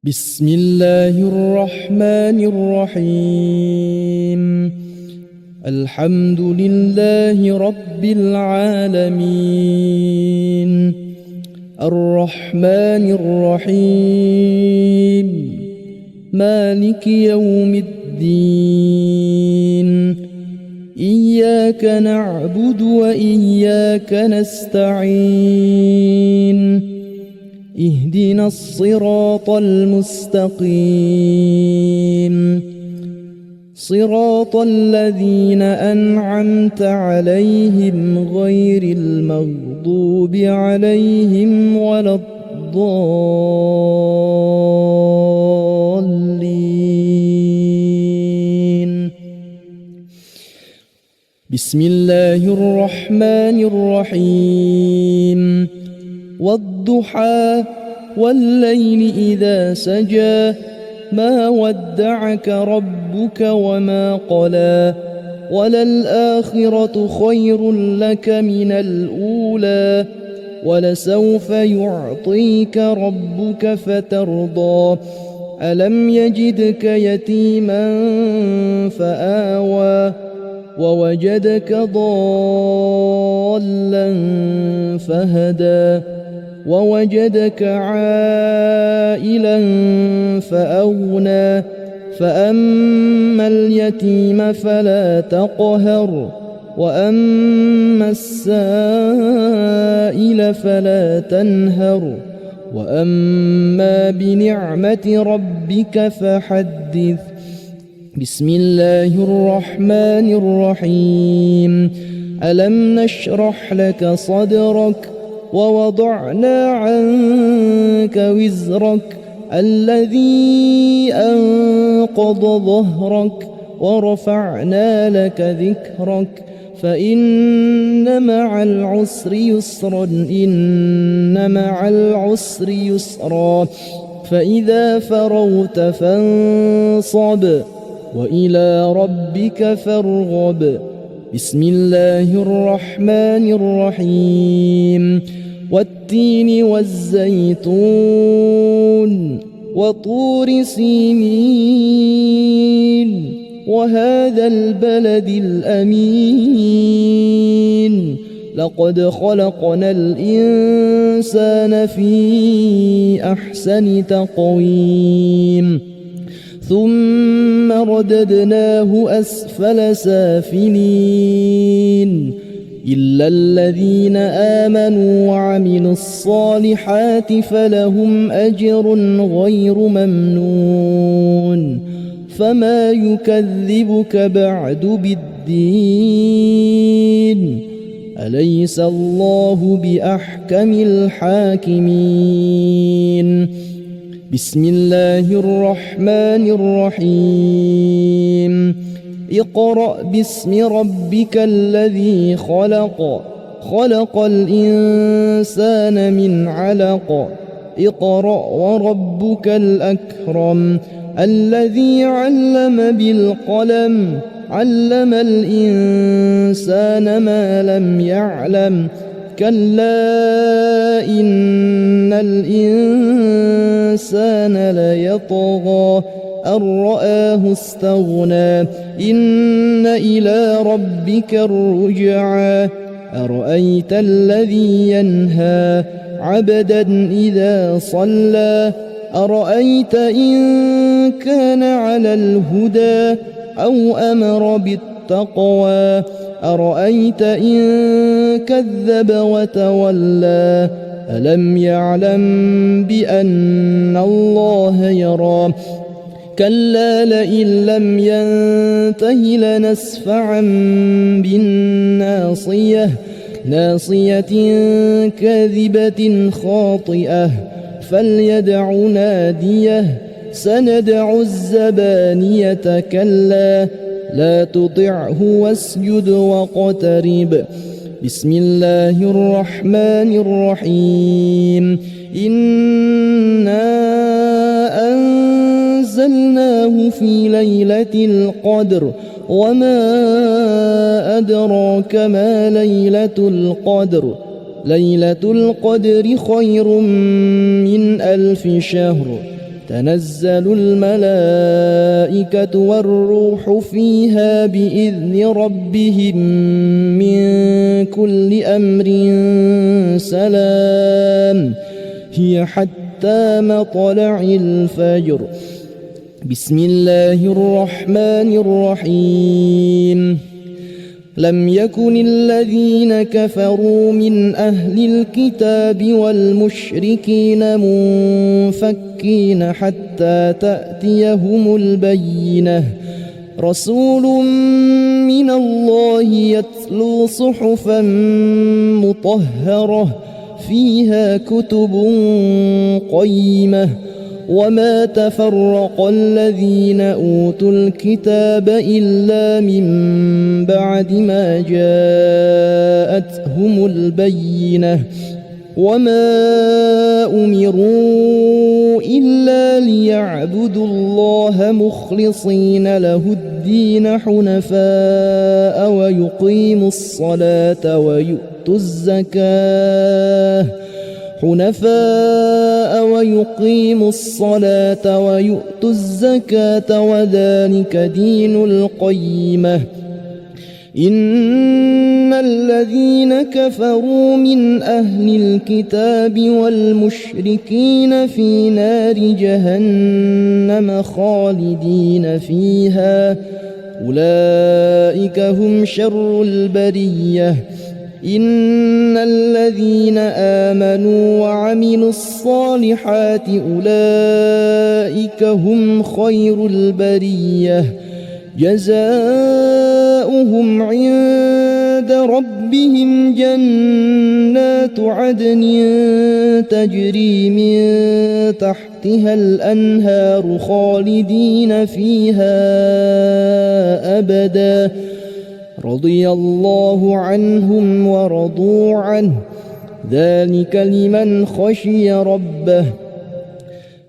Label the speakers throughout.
Speaker 1: بسم الله الرحمن الرحيم. الحمد لله رب العالمين، الرحمن الرحيم، مالك يوم الدين. إياك نعبد وإياك نستعين. اهدنا الصراط المستقيم، صراط الذين أنعمت عليهم غير المغضوب عليهم ولا الضالين. بسم الله الرحمن الرحيم. والضحى والليل إذا سجى، ما ودعك ربك وما قلى، وللآخرة خير لك من الأولى، ولسوف يعطيك ربك فترضى. ألم يجدك يتيما فآوى، ووجدك ضالا فهدى، ووجدك عائلا فأغنى. فأما اليتيم فلا تقهر، وأما السائل فلا تنهر، وأما بنعمة ربك فحدث. بسم الله الرحمن الرحيم. ألم نشرح لك صدرك، ووضعنا عنك وزرك الذي أنقض ظهرك، ورفعنا لك ذكرك. فإن مع العسر يسرا، إن مع العسر يسرا. فإذا فرغت فانصب، وإلى ربك فارغب. بسم الله الرحمن الرحيم. والتين والزيتون، وطور سينين، وهذا البلد الأمين. لقد خلقنا الإنسان في أحسن تقويم، ثم رددناه أسفل سافلين، إلا الذين آمنوا وعملوا الصالحات فلهم أجر غير ممنون. فما يكذبك بعد بالدين؟ أليس الله بأحكم الحاكمين؟ بسم الله الرحمن الرحيم. اقرأ باسم ربك الذي خلق، خلق الإنسان من علق. اقرأ وربك الأكرم، الذي علم بالقلم، علم الإنسان ما لم يعلم. كلا إن الإنسان ليطغى أن رآه استغنى. إن إلى ربك الرجعى. أرأيت الذي ينهى عبدا إذا صلى، أرأيت إن كان على الهدى أو أمر بالتقوى، أرأيت إن كذب وتولى. ألم يعلم بأن الله يرى؟ كلا لئن لم ينته لنسفعا بالناصية، ناصية كاذبة خاطئة. فليدع ناديه، سندع الزبانية. كلا لا تطعه واسجد واقترب. بسم الله الرحمن الرحيم. إنا أنزلناه في ليلة القدر، وما أدراك ما ليلة القدر. ليلة القدر خير من 1000 شهر تنزل الملائكة والروح فيها بإذن ربهم من كل أمر سلام هي حتى مطلع الفجر. بسم الله الرحمن الرحيم. لم يكن الذين كفروا من أهل الكتاب والمشركين منفكين حتى تأتيهم البينة. رسول من الله يتلو صحفا مطهرة فيها كتب قيمة. وما تفرق الذين أوتوا الكتاب إلا من بعد ما جاءتهم البينة. وما أمروا إلا ليعبدوا الله مخلصين له الدين حنفاء ويقيموا الصلاة ويؤتوا الزكاة وذلك دين القيمة. إن الذين كفروا من أهل الكتاب والمشركين في نار جهنم خالدين فيها أولئك هم شر البرية. إن الذين آمنوا وعملوا الصالحات أولئك هم خير البرية. جزاؤهم عند ربهم جنات عدن تجري من تحتها الأنهار خالدين فيها أبدا. رضي الله عنهم ورضوا عنه ذلك لمن خشي ربه.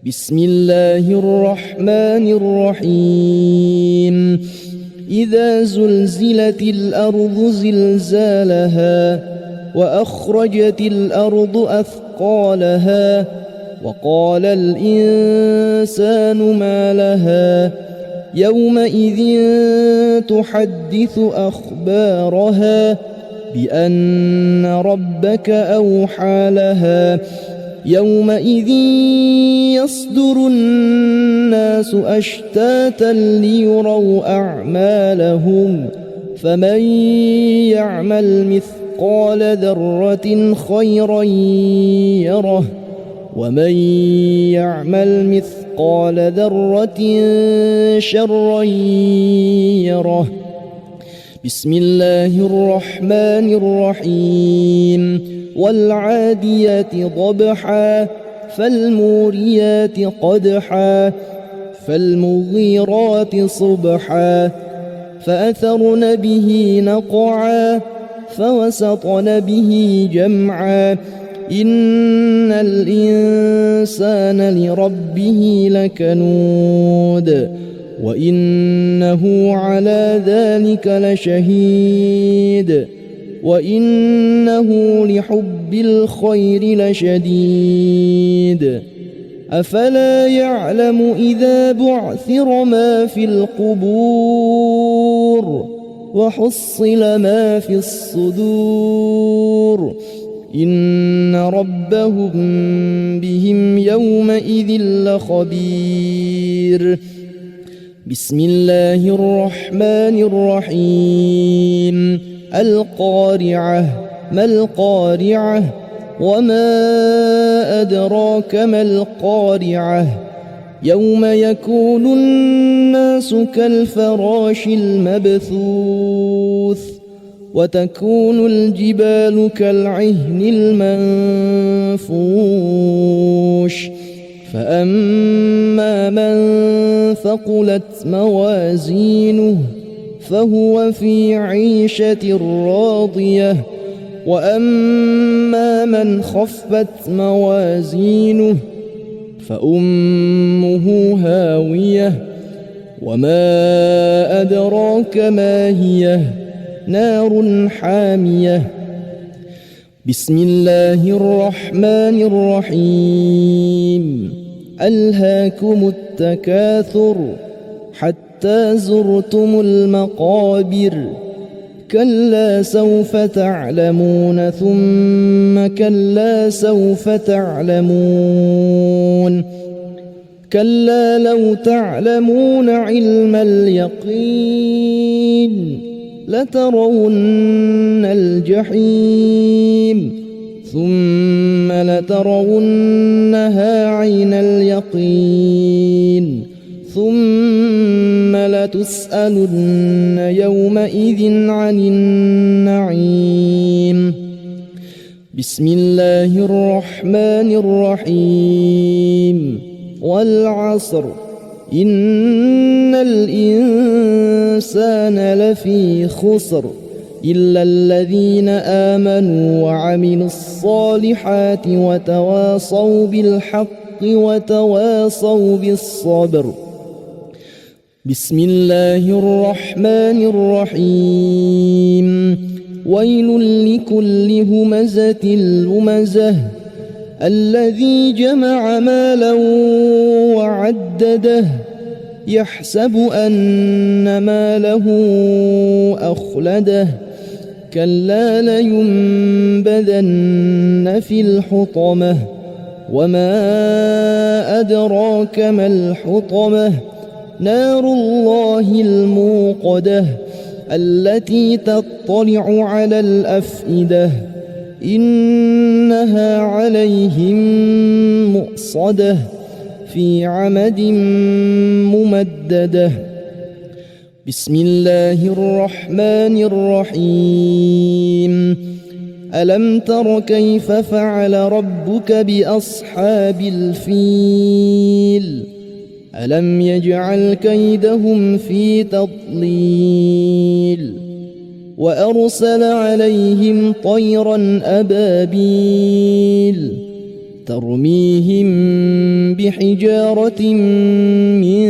Speaker 1: بسم الله الرحمن الرحيم. إذا زلزلت الأرض زلزالها وأخرجت الأرض أثقالها وقال الإنسان ما لها يومئذ تحدث أخبارها بأن ربك أوحى لها. يومئذ يصدر الناس أشتاتا ليروا أعمالهم فمن يعمل مثقال ذرة خيرا يره ومن يعمل مثقال ذرة شرا يره. بسم الله الرحمن الرحيم. والعاديات ضبحا فالموريات قدحا فالمغيرات صبحا فأثرن به نقعا فوسطن به جمعا. إن الإنسان لربه لكنود وإنه على ذلك لشهيد وإنه لحب الخير لشديد. أفلا يعلم إذا بعثر ما في القبور وحصل ما في الصدور إن ربهم بهم يومئذ لخبير. بسم الله الرحمن الرحيم. القارعة ما القارعة وما أدراك ما القارعة يوم يكون الناس كالفراش المبثوث وتكون الجبال كالعهن المنفوش. فأما من ثقلت موازينه فهو في عيشة راضية وأما من خفت موازينه فأمه هاوية وما أدراك ما هي نار حامية. بسم الله الرحمن الرحيم. ألهاكم التكاثر حتى زرتم المقابر كلا سوف تعلمون ثم كلا سوف تعلمون كلا لو تعلمون علم اليقين لترون الجحيم ثم لترونها عين اليقين ثم لتسألن يومئذ عن النعيم. بسم الله الرحمن الرحيم. والعصر إن الإنسان لفي خسر إلا الذين آمنوا وعملوا الصالحات وتواصوا بالحق وتواصوا بالصبر. بسم الله الرحمن الرحيم. ويل لكل همزة لمزة الذي جمع مالا وعدده يحسب أن ماله أخلده كلا لينبذن في الحطمة وما أدراك ما الحطمة نار الله الموقدة التي تطلع على الأفئدة إنها عليهم مؤصدة في عمد ممددة. بسم الله الرحمن الرحيم. ألم تر كيف فعل ربك بأصحاب الفيل ألم يجعل كيدهم في تضليل وأرسل عليهم طيرا أبابيل ترميهم بحجارة من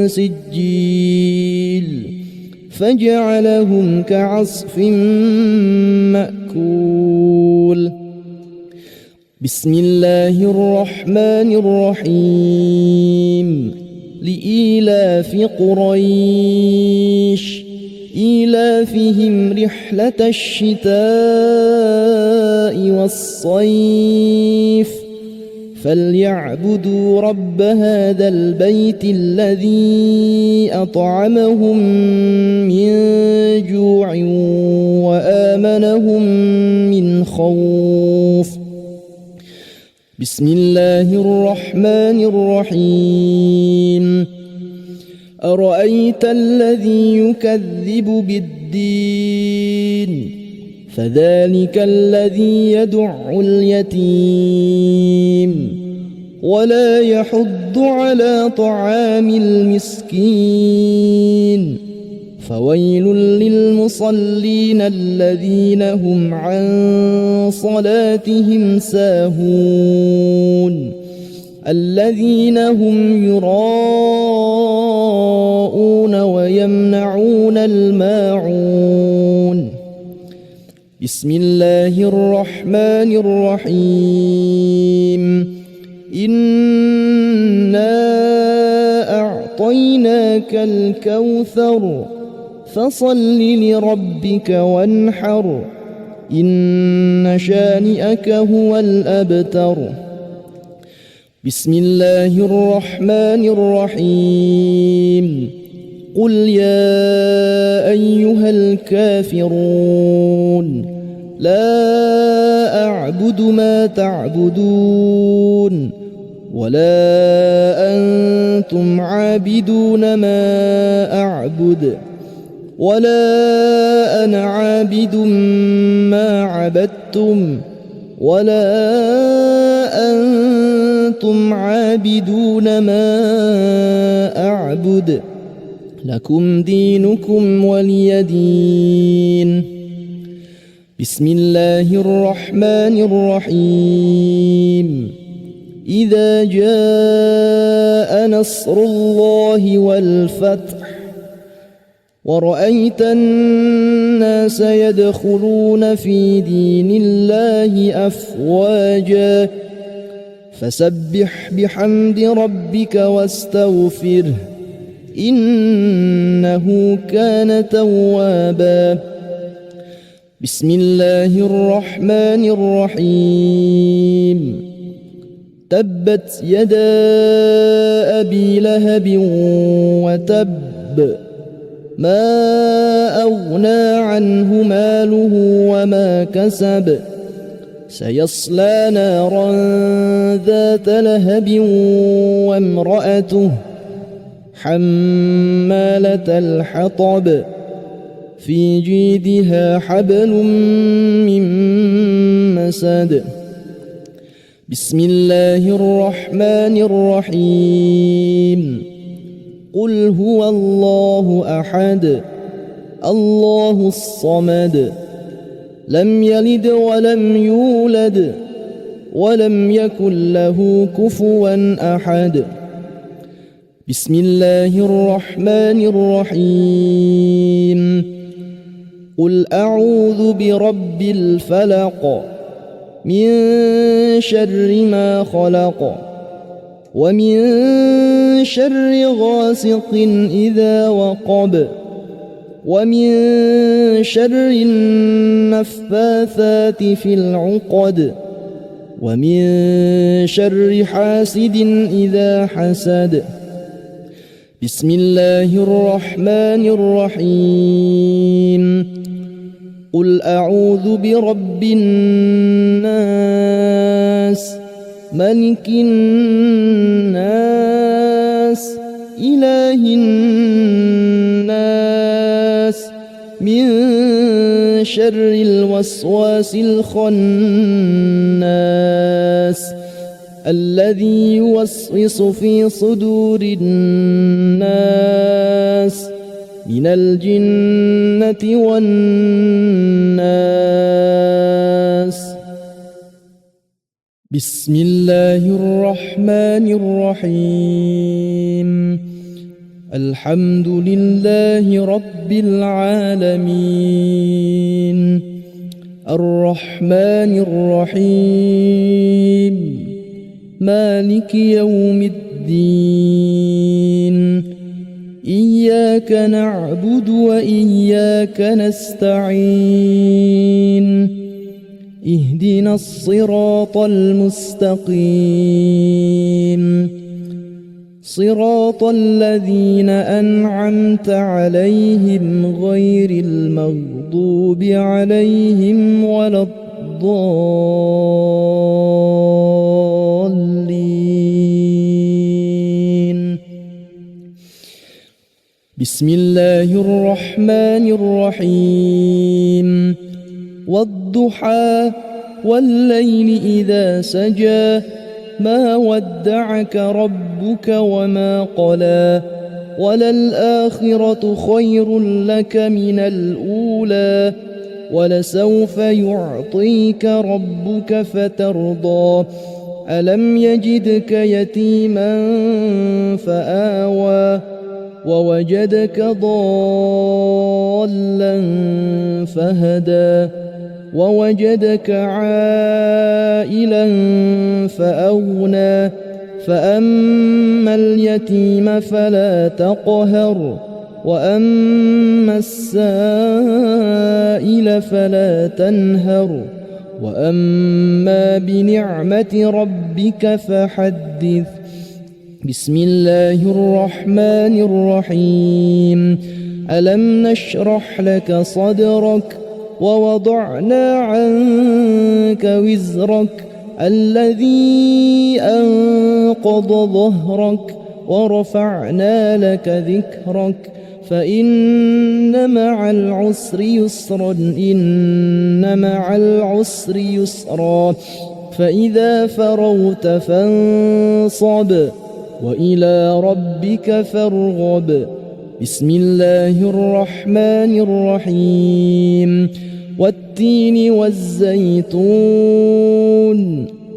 Speaker 1: سجيل فجعلهم كعصف مأكول. بسم الله الرحمن الرحيم. لإيلاف قريش إيلافهم رحلة الشتاء والصيف فليعبدوا رب هذا البيت الذي أطعمهم من جوع وآمنهم من خوف. بسم الله الرحمن الرحيم. أرأيت الذي يكذب بالدين فذلك الذي يدع اليتيم ولا يحض على طعام المسكين فويل للمصلين الذين هم عن صلاتهم ساهون الذين هم يراءون ويمنعون الماعون. بسم الله الرحمن الرحيم. إنا أعطيناك الكوثر فصل لربك وانحر إن شانئك هو الأبتر. بسم الله الرحمن الرحيم. قل يا أيها الكافرون لا أعبد ما تعبدون ولا أنتم عابدون ما أعبد ولا أنا عابد ما عبدتم ولا أنتم عابدون ما أعبد لكم دينكم ولي دين. بسم الله الرحمن الرحيم. إذا جاء نصر الله والفتح ورأيت الناس يدخلون في دين الله أفواجا فسبح بحمد ربك واستغفره إنه كان توابا. بسم الله الرحمن الرحيم. تبت يدا أبي لهب وتب ما أغنى عنه ماله وما كسب سيصلى نارا ذات لهب وامرأته حمالة الحطب في جيدها حبل من مسد. بسم الله الرحمن الرحيم. قل هو الله أحد الله الصمد لم يلد ولم يولد ولم يكن له كفوا أحد. بسم الله الرحمن الرحيم. قل أعوذ برب الفلق من شر ما خلق ومن شر غاسق إذا وقب ومن شر النفاثات في العقد ومن شر حاسد إذا حسد. بسم الله الرحمن الرحيم. قل أعوذ برب الناس ملك الناس إله الناس من شر الوسواس الخناس الذي يوسوس في صدور الناس من الجنة والناس. بسم الله الرحمن الرحيم. الحمد لله رب العالمين الرحمن الرحيم مالك يوم الدين إياك نعبد وإياك نستعين اهدنا الصراط المستقيم صراط الذين أنعمت عليهم غير المغضوب عليهم ولا الضالين. بسم الله الرحمن الرحيم. والضحى والليل إذا سجى ما ودعك ربك وما قلى وللآخرة خير لك من الأولى ولسوف يعطيك ربك فترضى. ألم يجدك يتيما فآوى ووجدك ضالا فهدى ووجدك عائلا فأغنى فأما اليتيم فلا تقهر وأما السائل فلا تنهر وأما بنعمة ربك فحدث. بسم الله الرحمن الرحيم. ألم نشرح لك صدرك ووضعنا عنك وزرك الذي أنقض ظهرك ورفعنا لك ذكرك فإن مع العسر يسرا إن مع العسر يسرا فإذا فرغت فانصب وإلى ربك فارغب. بسم الله الرحمن الرحيم. والتين والزيتون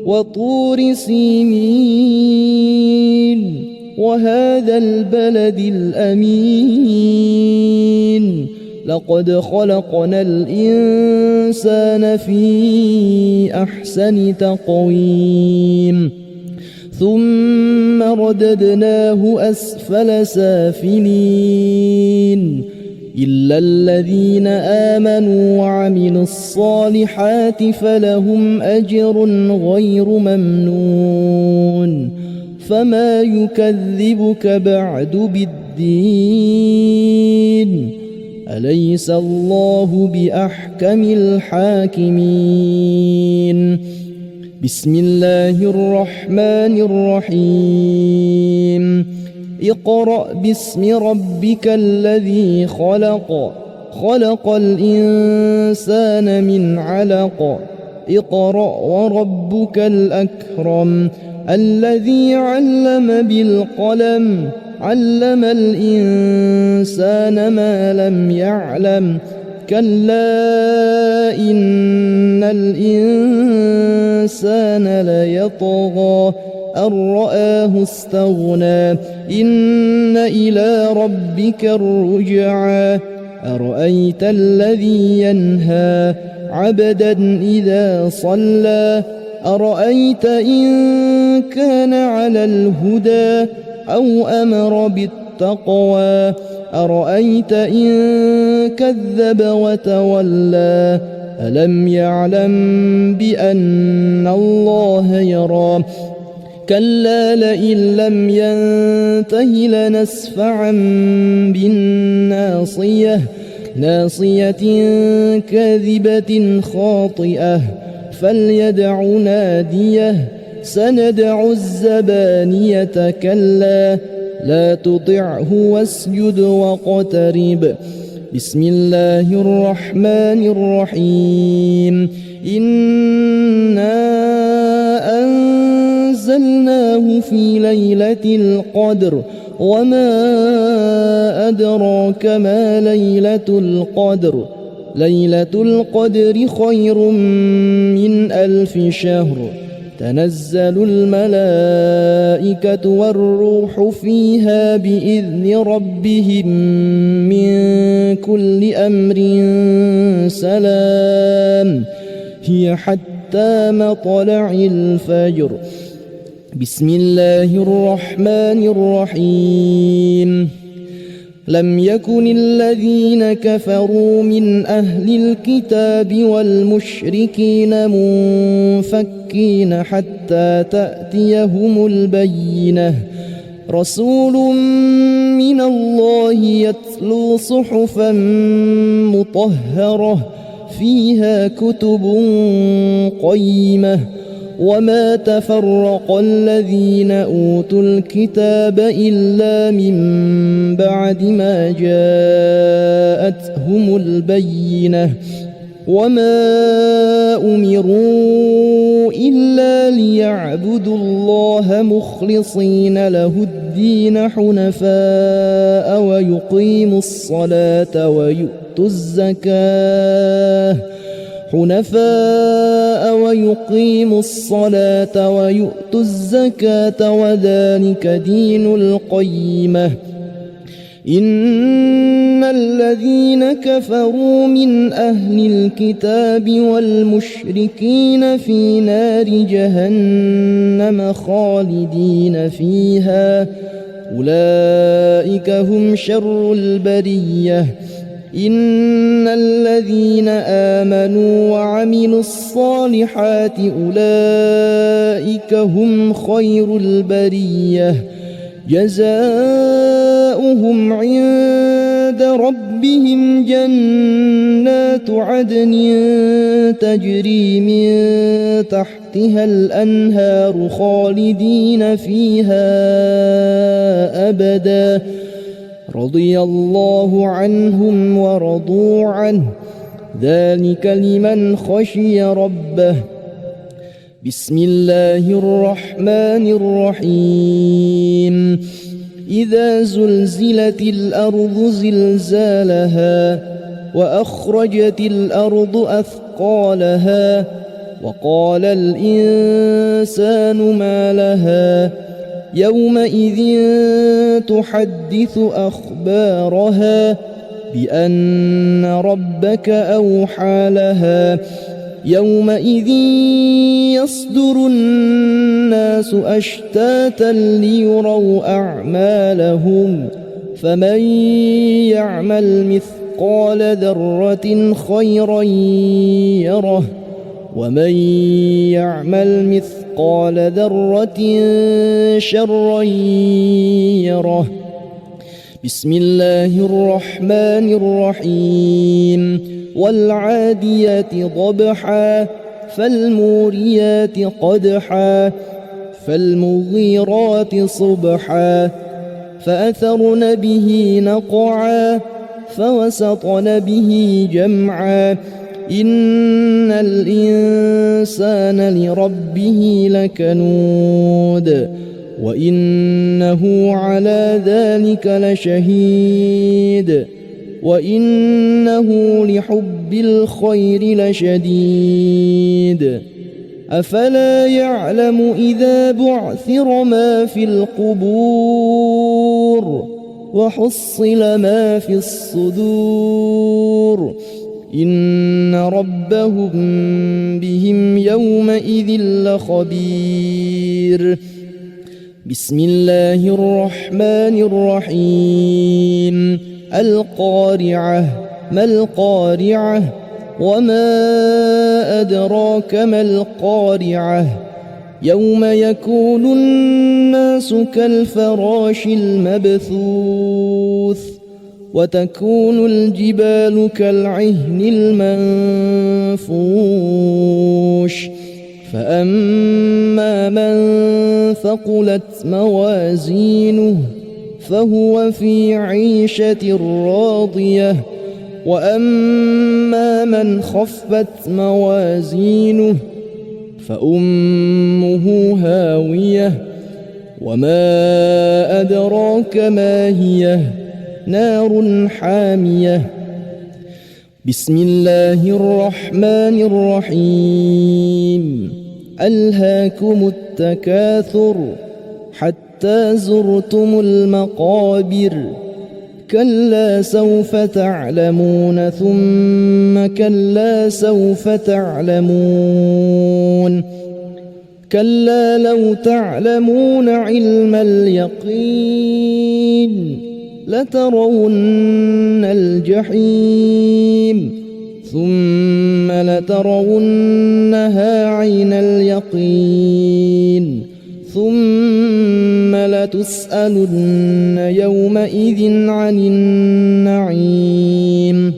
Speaker 1: وطور سينين وهذا البلد الأمين لقد خلقنا الإنسان في أحسن تقويم ثم رددناه أسفل سافلين إلا الذين آمنوا وعملوا الصالحات فلهم أجر غير ممنون فما يكذبك بعد بالدين أليس الله بأحكم الحاكمين بسم الله الرحمن الرحيم اقرأ باسم ربك الذي خلق خلق الإنسان من علق اقرأ وربك الأكرم الذي علم بالقلم علم الإنسان ما لم يعلم كلا إن الإنسان ليطغى أن رآه استغنى إن إلى ربك الرجعى أرأيت الذي ينهى عبدا إذا صلى أرأيت إن كان على الهدى أو أمر بالتقوى أرأيت إن كذب وتولى ألم يعلم بأن الله يرى كلا لئن لم ينته لنسفعا بالناصية ناصية كاذبة خاطئة فليدع ناديه سندع الزبانية كلا لا تطعه واسجد واقترب بسم الله الرحمن الرحيم إنا أنزلناه في ليلة القدر وما أدراك ما ليلة القدر ليلة القدر خير من 1000 شهر تنزل الملائكة والروح فيها بإذن ربهم من كل أمر سلام هي حتى مطلع الفجر بسم الله الرحمن الرحيم لم يكن الذين كفروا من أهل الكتاب والمشركين منفكين حتى تأتيهم البينة رسول من الله يتلو صحفا مطهرة فيها كتب قيمة وما تفرق الذين أوتوا الكتاب إلا من بعد ما جاءتهم البينة وما أمروا إلا ليعبدوا الله مخلصين له الدين حنفاء ويقيموا الصلاة ويؤتوا الزكاة وذلك دين القيمة إن الذين كفروا من أهل الكتاب والمشركين في نار جهنم خالدين فيها أولئك هم شر البرية إن الذين آمنوا وعملوا الصالحات أولئك هم خير البرية جزاؤهم عند ربهم جنات عدن تجري من تحتها الأنهار خالدين فيها أبدا رضي الله عنهم ورضوا عنه ذلك لمن خشي ربه بسم الله الرحمن الرحيم إذا زلزلت الأرض زلزالها وأخرجت الأرض أثقالها وقال الإنسان ما لها يومئذ تحدث أخبارها بأن ربك أوحى لها يومئذ يصدر الناس أشتاتا ليروا أعمالهم فمن يعمل مثقال ذرة خيرا يره ومن يعمل مثقال ذرة شرا يره. بسم الله الرحمن الرحيم. والعاديات ضبحا فالموريات قدحا فالمغيرات صبحا فأثرن به نقعا فوسطن به جمعا إن الإنسان لربه لكنود وإنه على ذلك لشهيد وإنه لحب الخير لشديد. أفلا يعلم إذا بعثر ما في القبور وحصل ما في الصدور إن ربهم بهم يومئذ لخبير. بسم الله الرحمن الرحيم. القارعة ما القارعة وما أدراك ما القارعة يوم يكون الناس كالفراش المبثوث وتكون الجبال كالعهن المنفوش فأما من ثقلت موازينه فهو في عيشة راضية وأما من خفت موازينه فأمه هاوية وما أدراك ما هي نار حامية. بسم الله الرحمن الرحيم. ألهاكم التكاثر حتى زرتم المقابر كلا سوف تعلمون ثم كلا سوف تعلمون كلا لو تعلمون علم اليقين لترون الجحيم ثم لترونها عين اليقين ثم لتسألن يومئذ عن النعيم.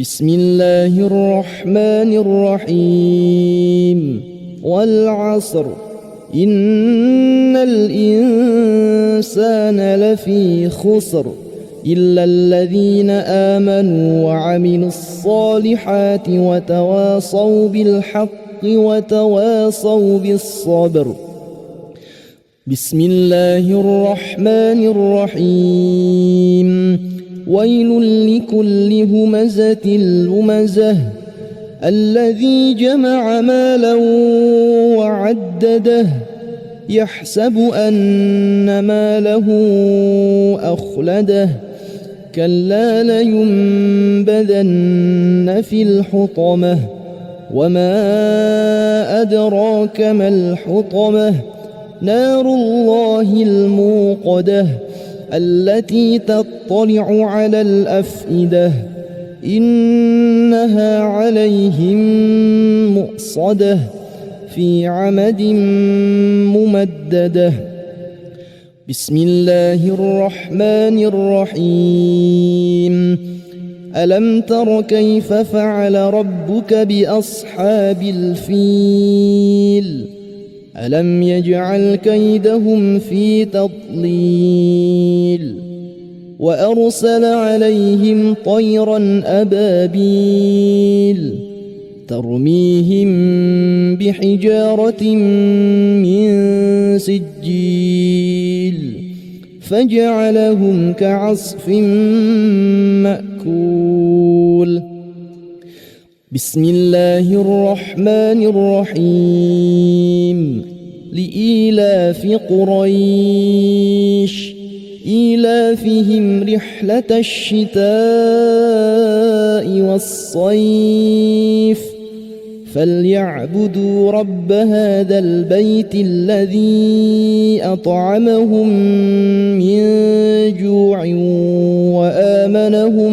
Speaker 1: بسم الله الرحمن الرحيم. والعصر إن الإنسان لفي خسر إلا الذين آمنوا وعملوا الصالحات وتواصوا بالحق وتواصوا بالصبر. بسم الله الرحمن الرحيم. ويل لكل همزة لمزة الذي جمع مالا وعدده يحسب أن ماله أخلده كلا لينبذن في الحطمة وما أدراك ما الحطمة نار الله الموقدة التي تطلع على الأفئدة إنها عليهم مؤصدة في عمد ممددة. بسم الله الرحمن الرحيم. ألم تر كيف فعل ربك بأصحاب الفيل ألم يجعل كيدهم في تضليل وأرسل عليهم طيرا أبابيل ترميهم بحجارة من سجيل فجعلهم كعصف مأكول. بسم الله الرحمن الرحيم. لإيلاف قريش إيلافهم رحلة الشتاء والصيف فليعبدوا رب هذا البيت الذي أطعمهم من جوع وآمنهم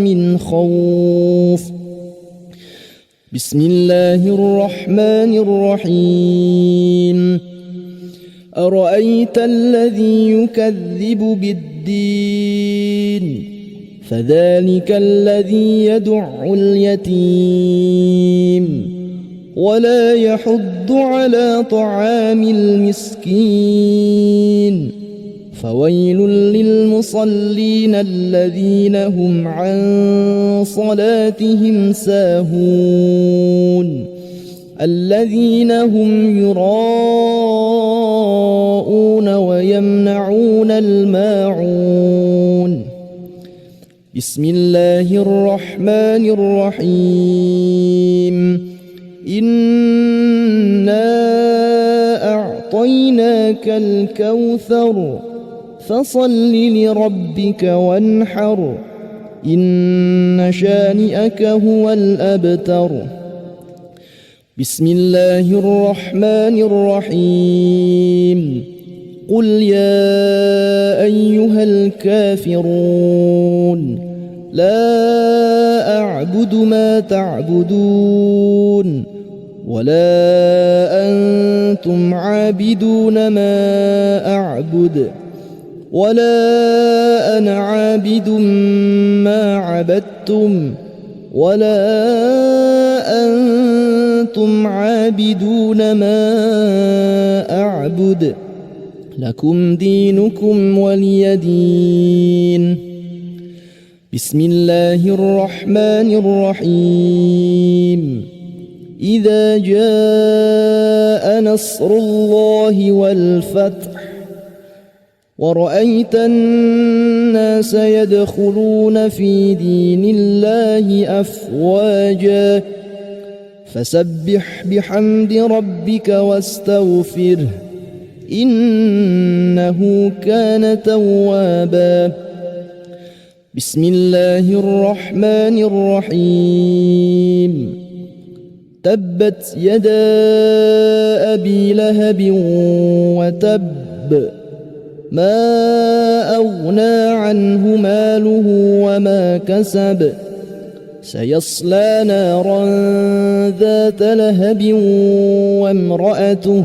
Speaker 1: من خوف. بسم الله الرحمن الرحيم. أرأيت الذي يكذب بالدين فذلك الذي يدع اليتيم ولا يحض على طعام المسكين. فويل للمصلين الذين هم عن صلاتهم ساهون الذين هم يراءون ويمنعون الماعون. بسم الله الرحمن الرحيم. إنا أعطيناك الكوثر فصل لربك وانحر إن شانئك هو الأبتر. بسم الله الرحمن الرحيم. قل يا أيها الكافرون لا أعبد ما تعبدون ولا أنتم عابدون ما أعبد ولا أنا عابد ما عبدتم ولا أنتم عابدون ما أعبد لكم دينكم ولي دين. بسم الله الرحمن الرحيم. إذا جاء نصر الله والفتح ورأيت الناس يدخلون في دين الله أفواجا فسبح بحمد ربك واستغفره إنه كان توابا. بسم الله الرحمن الرحيم. تبت يدا أبي لهب وتب ما أغنى عنه ماله وما كسب سيصلى نارا ذات لهب وامرأته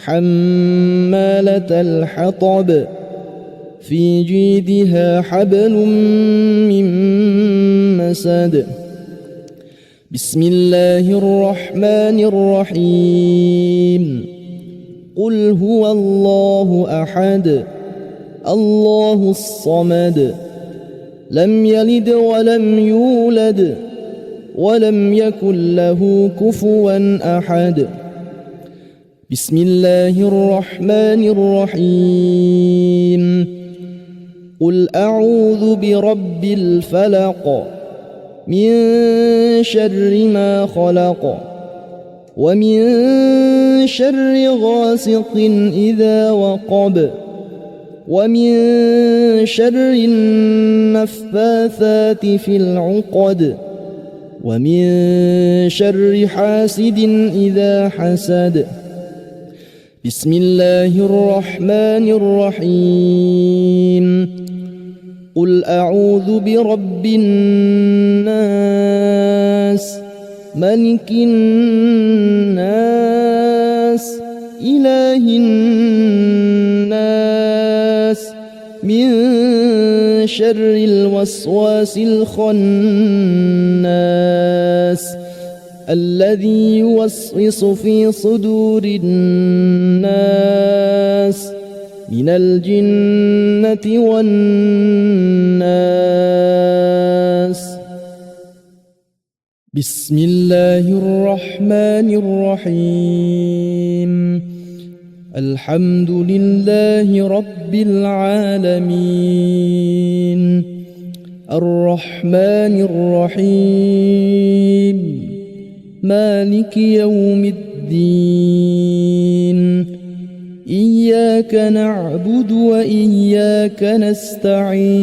Speaker 1: حمالة الحطب في جيدها حبل من مسد. بسم الله الرحمن الرحيم. قل هو الله أحد الله الصمد لم يلد ولم يولد ولم يكن له كفوا أحد. بسم الله الرحمن الرحيم. قل أعوذ برب الفلق من شر ما خلق ومن شر غاسق إذا وقب ومن شر النفاثات في العقد ومن شر حاسد إذا حسد. بسم الله الرحمن الرحيم. قل أعوذ برب الناس ملك الناس إله الناس من شر الوسواس الخناس الذي يوسوس في صدور الناس من الجنة والناس. بسم الله الرحمن الرحيم. الحمد لله رب العالمين الرحمن الرحيم مالك يوم الدين إياك نعبد وإياك نستعين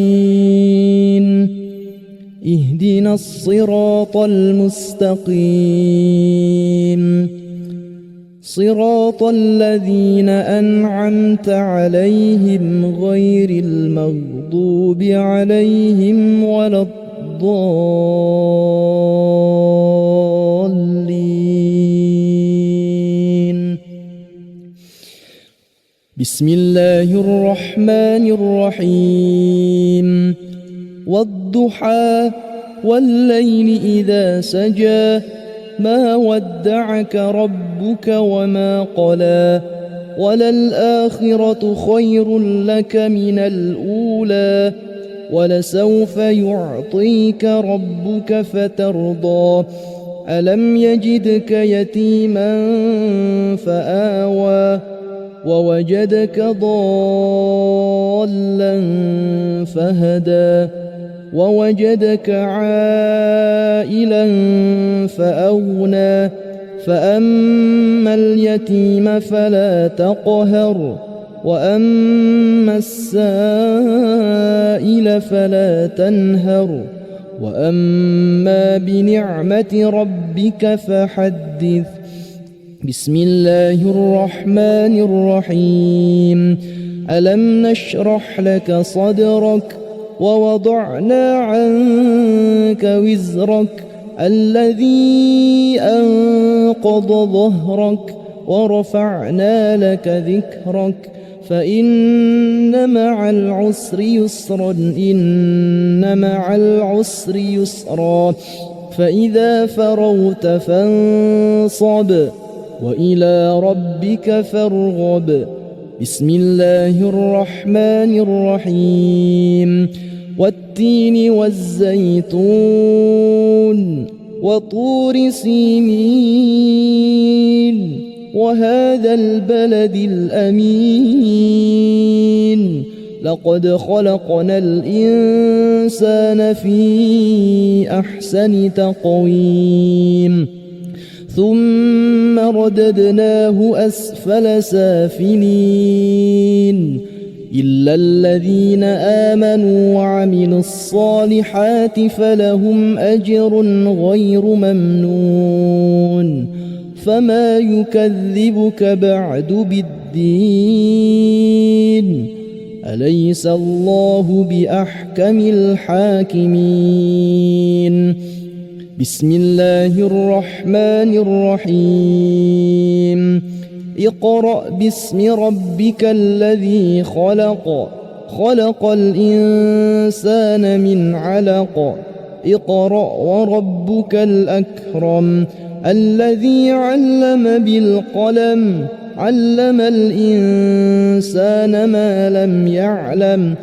Speaker 1: اهدنا الصراط المستقيم صراط الذين أنعمت عليهم غير المغضوب عليهم ولا الضالين. بسم الله الرحمن الرحيم. والضحى والليل إذا سجى ما ودعك ربك وما قلى وللآخرة خير لك من الأولى ولسوف يعطيك ربك فترضى ألم يجدك يتيما فآوى ووجدك ضالا فهدى ووجدك عائلا فأغنى فأما اليتيم فلا تقهر وأما السائل فلا تنهر وأما بنعمة ربك فحدث. بسم الله الرحمن الرحيم. ألم نشرح لك صدرك ووضعنا عنك وزرك الذي أنقض ظهرك ورفعنا لك ذكرك فإن مع العسر يسرا إن مع العسر يسرا فإذا فرغت فانصب وإلى ربك فارغب. بسم الله الرحمن الرحيم. والتين والزيتون وطور سينين وهذا البلد الأمين لقد خلقنا الإنسان في أحسن تقويم ثم رددناه أسفل سافلين إلا الذين آمنوا وعملوا الصالحات فلهم أجر غير ممنون. فما يكذبك بعد بالدين أليس الله بأحكم الحاكمين. بسم الله الرحمن الرحيم. اقرأ باسم ربك الذي خلق خلق الإنسان من علق اقرأ وربك الأكرم الذي علم بالقلم علم الإنسان ما لم يعلم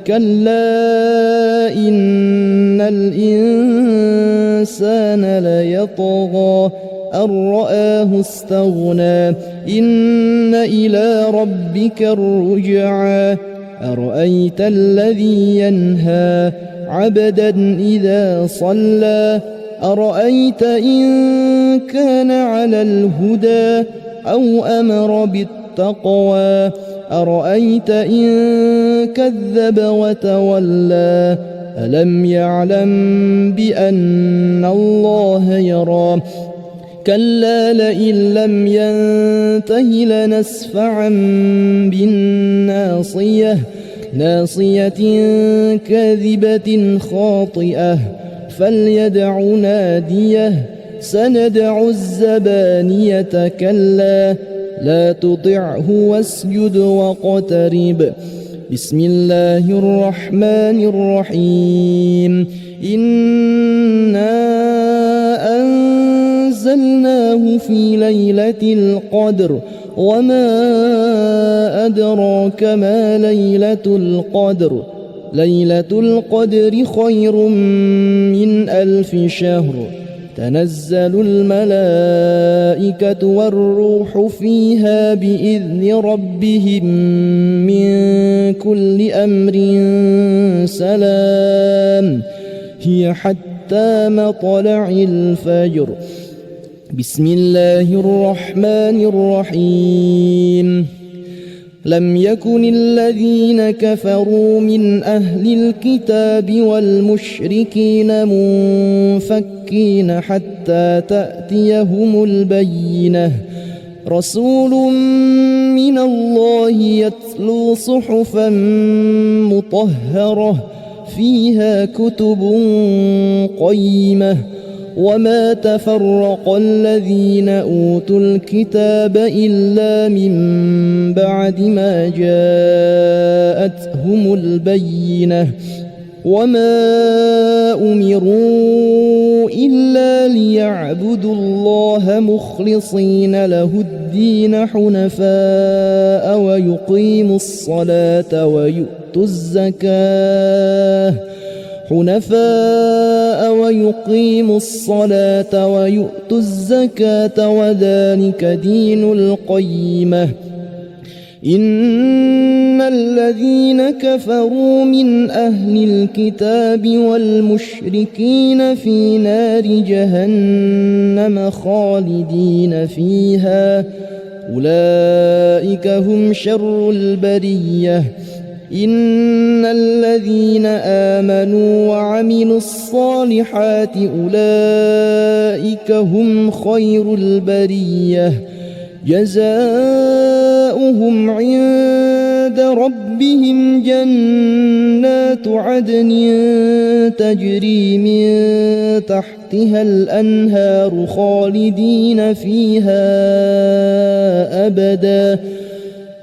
Speaker 1: كلا إن الإنسان ليطغى أن رآه استغنى إن إلى ربك الرجعى أرأيت الذي ينهى عبدا إذا صلى أرأيت إن كان على الهدى أو أمر بالتقوى أرأيت إن كذب وتولى ألم يعلم بأن الله يرى كلا لئن لم ينته لنسفعا بالناصية ناصية كاذبة خاطئة فليدع ناديه سندع الزبانية كلا لا تطعه واسجد واقترب. بسم الله الرحمن الرحيم. إنا أنزلناه في ليلة القدر وما أدراك ما ليلة القدر ليلة القدر خير من 1000 شهر تنزل الملائكة والروح فيها بإذن ربهم من كل أمر سلام هي حتى مطلع الفجر. بسم الله الرحمن الرحيم. لم يكن الذين كفروا من أهل الكتاب والمشركين منفكين حتى تأتيهم البينة رسول من الله يتلو صحفا مطهرة فيها كتب قيمة وما تفرق الذين أوتوا الكتاب إلا من بعد ما جاءتهم البينة وما أمروا إلا ليعبدوا الله مخلصين له الدين حنفاء ويقيموا الصلاة ويؤتوا الزكاة وذلك دين القيمة إن الذين كفروا من أهل الكتاب والمشركين في نار جهنم خالدين فيها أولئك هم شر البرية إن الذين آمنوا وعملوا الصالحات أولئك هم خير البرية جزاؤهم عند ربهم جنات عدن تجري من تحتها الأنهار خالدين فيها أبدا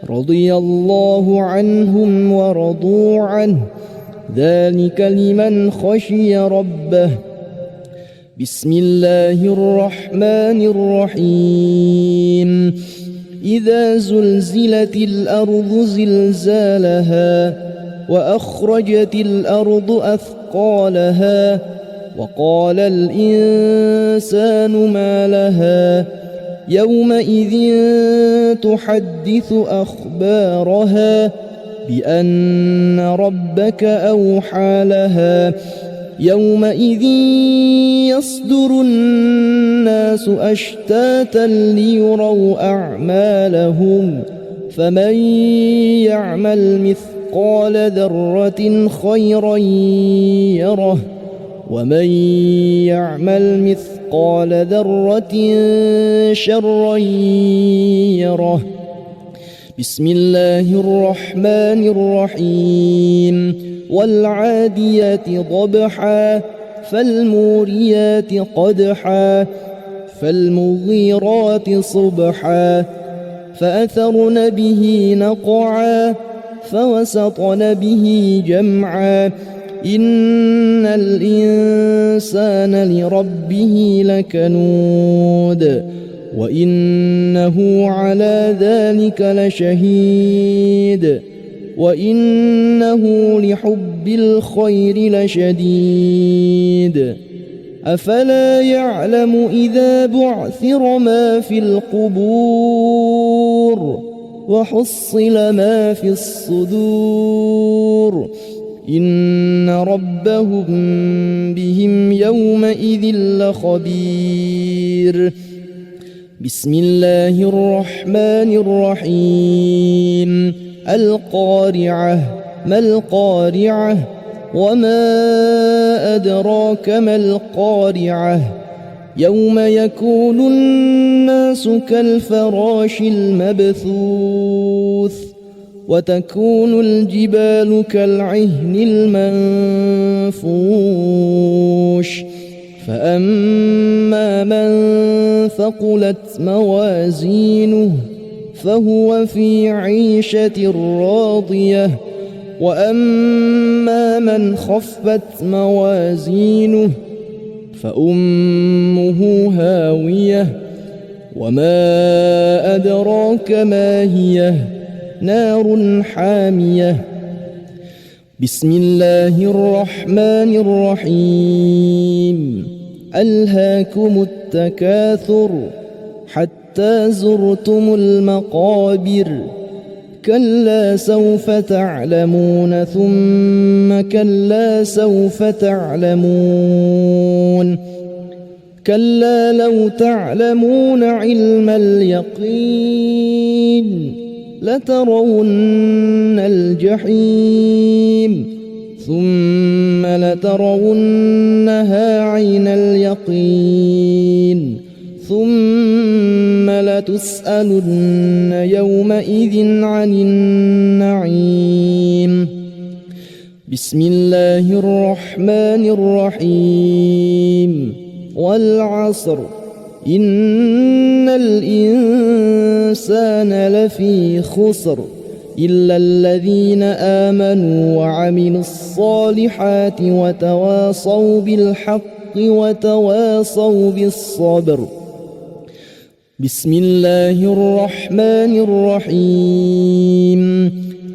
Speaker 1: رضي الله عنهم ورضوا عنه ذلك لمن خشي ربه بسم الله الرحمن الرحيم إذا زلزلت الأرض زلزالها وأخرجت الأرض أثقالها وقال الإنسان ما لها يومئذ تحدث أخبارها بأن ربك أوحى لها يومئذ يصدر الناس أشتاتا ليروا أعمالهم فمن يعمل مثقال ذرة خيرا يره ومن يعمل مثقال ذرة شرا يره بسم الله الرحمن الرحيم والعاديات ضبحا فالموريات قدحا فالمغيرات صبحا فأثرن به نقعا فوسطن به جمعا إن الإنسان لربه لكنود وإنه على ذلك لشهيد وإنه لحب الخير لشديد أفلا يعلم إذا بعثر ما في القبور وحصل ما في الصدور إن ربهم بهم يومئذ لخبير بسم الله الرحمن الرحيم القارعة ما القارعة وما أدراك ما القارعة يوم يكون الناس كالفراش المبثوث وتكون الجبال كالعهن المنفوش فأما من ثقلت موازينه فهو في عيشة راضية وأما من خفت موازينه فأمه هاوية وما أدراك ما هي نار حامية بسم الله الرحمن الرحيم ألهاكم التكاثر حتى زرتم المقابر كلا سوف تعلمون ثم كلا سوف تعلمون كلا لو تعلمون علم اليقين لترون الجحيم ثم لترونها عين اليقين ثم لتسألن يومئذ عن النعيم. بسم الله الرحمن الرحيم. والعصر إن الإنسان لفي خسر إلا الذين آمنوا وعملوا الصالحات وتواصوا بالحق وتواصوا بالصبر. بسم الله الرحمن الرحيم.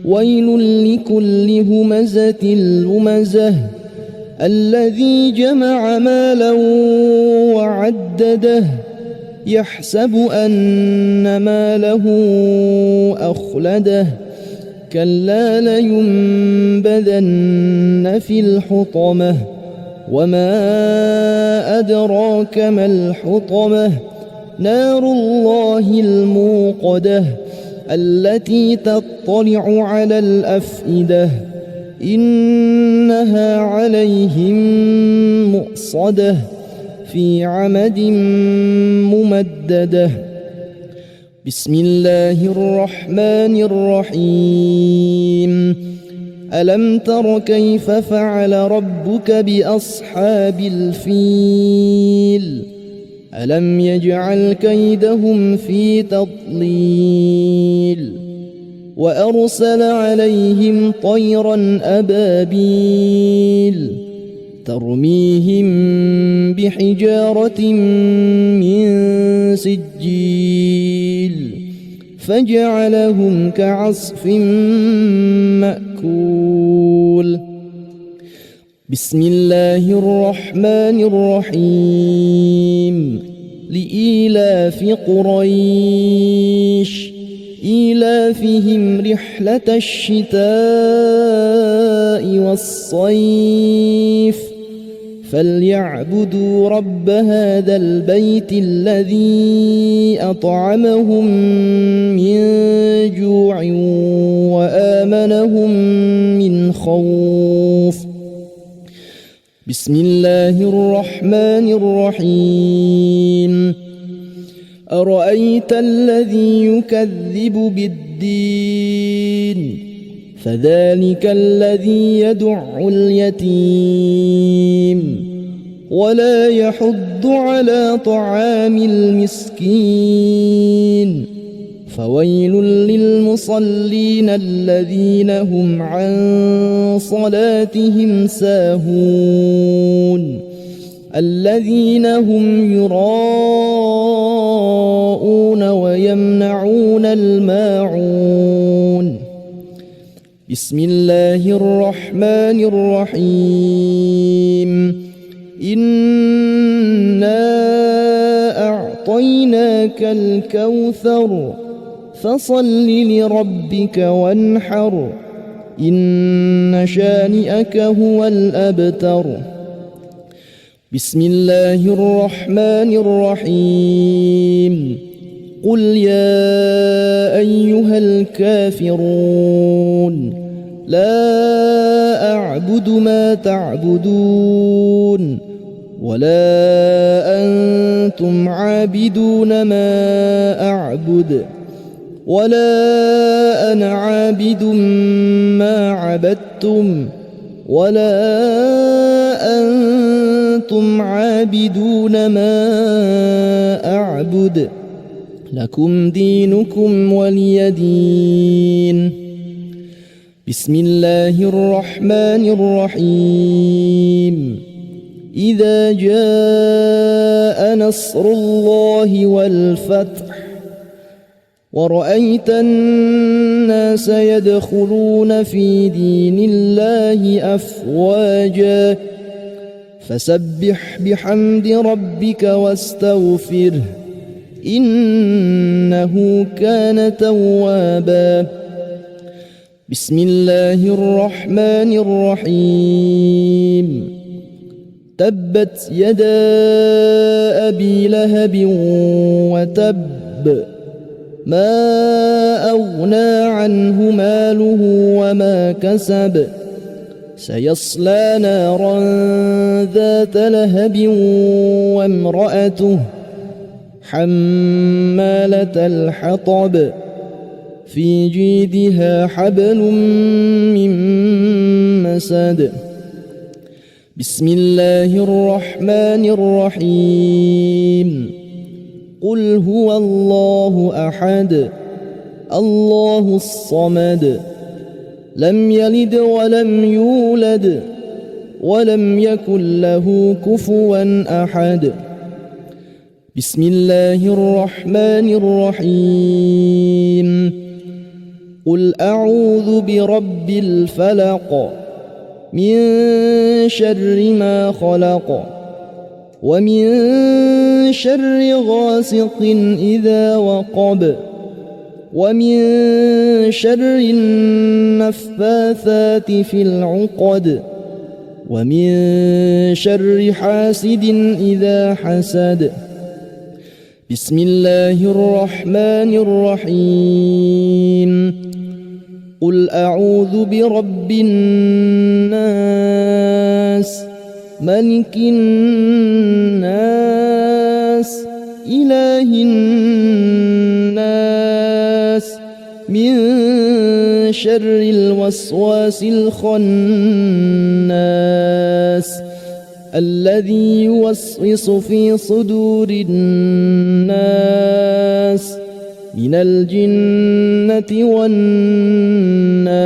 Speaker 1: ويل لكل همزة لمزة الذي جمع مالا وعدده يحسب أن ماله أخلده كلا لينبذن في الحطمة وما أدراك ما الحطمة نار الله الموقدة التي تطلع على الأفئدة إنها عليهم مؤصدة في عمد ممددة. بسم الله الرحمن الرحيم. ألم تر كيف فعل ربك بأصحاب الفيل ألم يجعل كيدهم في تضليل وأرسل عليهم طيرا أبابيل ترميهم بحجارة من سجيل فجعلهم كعصف مأكول. بسم الله الرحمن الرحيم. لإيلاف قريش إيلافهم رحلة الشتاء والصيف فليعبدوا رب هذا البيت الذي أطعمهم من جوع وآمنهم من خوف. بسم الله الرحمن الرحيم. أرأيت الذي يكذب بالدين فذلك الذي يدع اليتيم ولا يحض على طعام المسكين فويل للمصلين الذين هم عن صلاتهم ساهون الذين هم يراءون ويمنعون الماعون. بسم الله الرحمن الرحيم. إنا أعطيناك الكوثر فصل لربك وانحر إن شانئك هو الأبتر. بسم الله الرحمن الرحيم. قل يا أيها الكافرون لا أعبد ما تعبدون ولا أنتم عابدون ما أعبد ولا أنا عابد ما عبدتم ولا أنتم عابدون ما أعبد لكم دينكم ولي دين. بسم الله الرحمن الرحيم. إذا جاء نصر الله والفتح ورأيت الناس يدخلون في دين الله أفواجا فسبح بحمد ربك واستغفره إنه كان توابا. بسم الله الرحمن الرحيم. تبت يدا أبي لهب وتب ما أغنى عنه ماله وما كسب سيصلى نارا ذات لهب وامرأته حمالة الحطب في جيدها حبل من مسد بسم الله الرحمن الرحيم قل هو الله أحد الله الصمد لم يلد ولم يولد ولم يكن له كفوا أحد بسم الله الرحمن الرحيم قل أعوذ برب الفلق من شر ما خلق ومن شر غاسق إذا وقب ومن شر النفاثات في العقد ومن شر حاسد إذا حسد بسم الله الرحمن الرحيم قل أعوذ برب الناس ملك الناس إله الناس من شر الوسواس الخناس الذي يوسوس في صدور الناس من الجنة والناس